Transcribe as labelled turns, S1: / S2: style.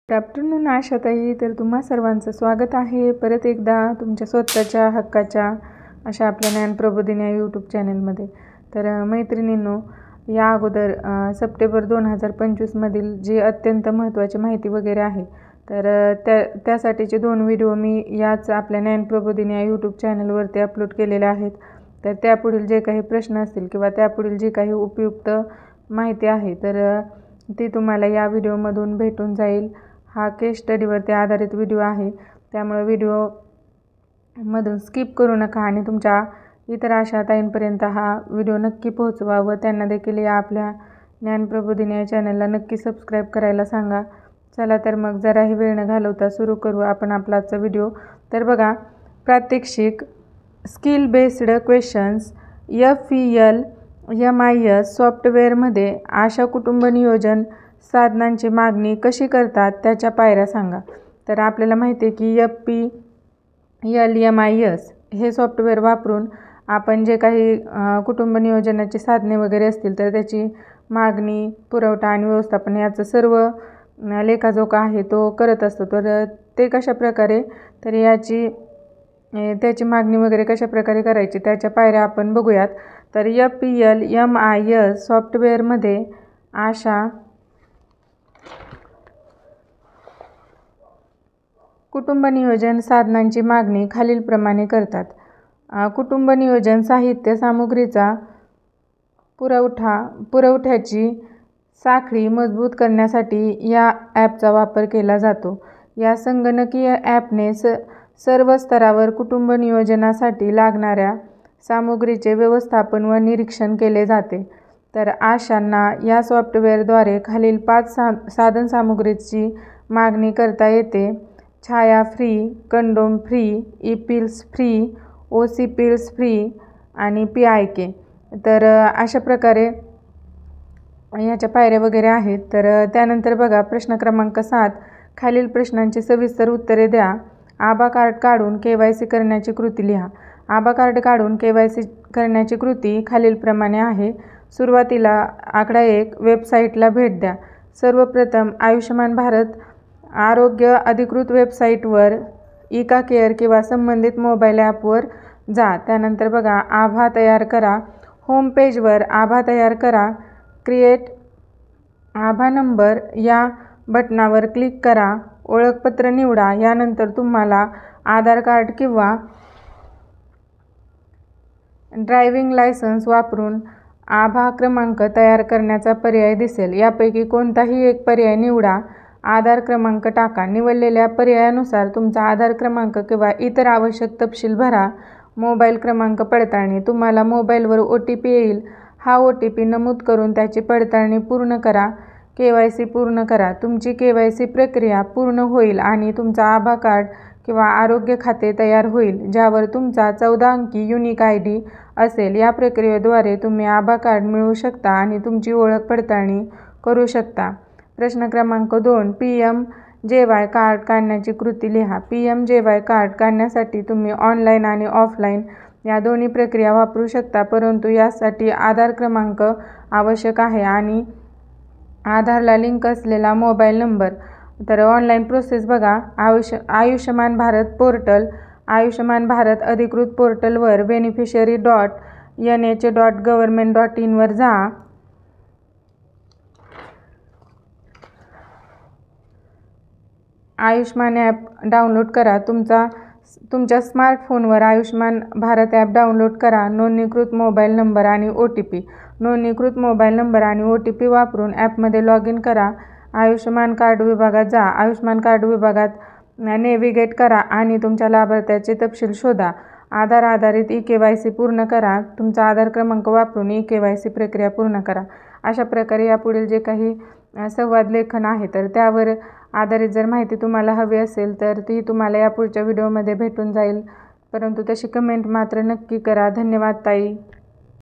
S1: Good afternoon आशाताई. तर तुम्हा सर्वांचं स्वागत आहे परत एकदा तुमच्या स्वतःच्या हक्काच्या अशा आपल्या ज्ञानप्रबोधिनी या यूट्यूब चॅनलमध्ये. तर मैत्रिणींनो, या अगोदर सप्टेंबर 2025मधील जी अत्यंत महत्त्वाची माहिती वगैरे आहे तर त्यासाठीचे 2 व्हिडिओ मी याच आपल्या ज्ञानप्रबोधिनी या यूट्यूब चॅनलवरती अपलोड केलेले आहेत. तर त्यापुढील जे काही प्रश्न असतील किंवा त्यापुढील जी काही उपयुक्त माहिती आहे तर ती तुम्हाला या व्हिडिओमधून भेटून जाईल. हा केस स्टडीवरती आधारित व्हिडिओ आहे, त्यामुळे व्हिडिओमधून स्किप करू नका आणि तुमच्या इतर आशाताईंपर्यंत हा व्हिडिओ नक्की पोहोचवा व त्यांना देखील या आपल्या ज्ञानप्रबोधिनी या चॅनलला नक्की सबस्क्राईब करायला सांगा. चला तर मग जराही वेळ न घालवता सुरू करू आपण आपला आजचा व्हिडिओ. तर बघा, प्रात्यक्षिक skill based questions FEL MIS सॉफ्टवेअरमध्ये आशा कुटुंब नियोजन साधनांची मागणी कशी करतात त्याच्या पायऱ्या सांगा. तर आपल्याला माहिती आहे की FEL MIS हे सॉफ्टवेअर वापरून आपण जे काही कुटुंब नियोजनाची साधने वगैरे असतील तर त्याची मागणी, पुरवठा आणि व्यवस्थापन याचं सर्व लेखाजोखा आहे तो करत असतो. तर ते कशाप्रकारे, तर त्याची मागणी वगैरे कशाप्रकारे करायची त्याच्या पायऱ्या आपण बघूयात. तर FEL MIS सॉफ्टवेअरमध्ये आशा कुटुंब नियोजन साधनांची मागणी खालीलप्रमाणे करतात. कुटुंब नियोजन साहित्य सामुग्रीचा पुरवठ्याची साखळी मजबूत करण्यासाठी या ॲपचा वापर केला जातो. या संगणकीय ॲपने सर्व स्तरावर कुटुंब नियोजनासाठी लागणाऱ्या सामुग्रीचे व्यवस्थापन व निरीक्षण केले जाते. तर आशांना या सॉफ्टवेअरद्वारे खालील 5 साधनसामुग्रीची मागणी करता येते: Chhaya free, condom free, e pills free, OC pills free आणि PIK. तर अशा प्रकारे ह्याच्या पायऱ्या वगैरे आहेत. तर त्यानंतर बघा, प्रश्न क्रमांक 7, खालील प्रश्नांची सविस्तर उत्तरे द्या. आभा कार्ड काढून KYC करण्याची कृती लिहा. आभा कार्ड काढून KYC करण्याची कृती खालीलप्रमाणे आहे. सुरुवातीला आकडा 1, वेबसाईटला भेट द्या. सर्वप्रथम आयुष्यमान भारत आरोग्य अधिकृत वेबसाईटवर ICA केअर किंवा संबंधित मोबाईल ॲपवर जा. त्यानंतर बघा, आभा तयार करा. होम पेजवर आभा तयार करा. क्रिएट आभा नंबर या बटनावर क्लिक करा. ओळखपत्र निवडा. यानंतर तुम्हाला आधार कार्ड किंवा ड्रायव्हिंग लायसन्स वापरून आभा क्रमांक तयार करण्याचा पर्याय दिसेल. यापैकी कोणताही एक पर्याय निवडा. आधार क्रमांक टाका. निवडलेल्या पर्यायानुसार तुमचा आधार क्रमांक किंवा इतर आवश्यक तपशील भरा. मोबाईल क्रमांक पडताळणी. तुम्हाला मोबाईलवर OTP येईल. हा OTP नमूद करून त्याची पडताळणी पूर्ण करा. KYC पूर्ण करा. तुमची KYC प्रक्रिया पूर्ण होईल आणि तुमचा आभा कार्ड किंवा आरोग्य खाते तयार होईल, ज्यावर तुमचा 14 अंकी युनिक ID असेल. या प्रक्रियेद्वारे तुम्ही आभा कार्ड मिळवू शकता आणि तुमची ओळख पडताळणी करू शकता. प्रश्न क्रमांक 2, PMJY कार्ड काढण्याची कृती लिहा. PMJY कार्ड काढण्यासाठी तुम्ही ऑनलाईन आणि ऑफलाईन या दोन्ही प्रक्रिया वापरू शकता, परंतु यासाठी आधार क्रमांक आवश्यक आहे आणि आधारला लिंक असलेला मोबाईल नंबर. तर ऑनलाईन प्रोसेस बघा, आयुष्यमान भारत पोर्टल. आयुष्यमान भारत अधिकृत पोर्टलवर beneficiary.nh.government.in वर जा. आयुष्मान ॲप डाउनलोड करा. तुमच्या स्मार्टफोनवर आयुष्मान भारत ॲप डाउनलोड करा. नोंदणीकृत मोबाईल नंबर आणि OTP. नोंदणीकृत मोबाईल नंबर आणि OTP वापरून ॲपमध्ये लॉग इन करा. आयुष्यमान कार्ड विभागात जा. आयुष्मान कार्ड विभागात नेव्हिगेट करा आणि तुमच्या लाभार्थ्याचे तपशील शोधा. आधार आधारित eKYC पूर्ण करा. तुमचा आधार क्रमांक वापरून eKYC प्रक्रिया पूर्ण करा. अशा प्रकारे यापुढील जे काही संवाद लेखन आहे तर त्यावर आधारित जर माहिती तुम्हाला हवी असेल तर ती तुम्हाला या पुढच्या व्हिडिओमध्ये भेटून जाईल, परंतु तशी कमेंट मात्र नक्की करा. धन्यवाद ताई.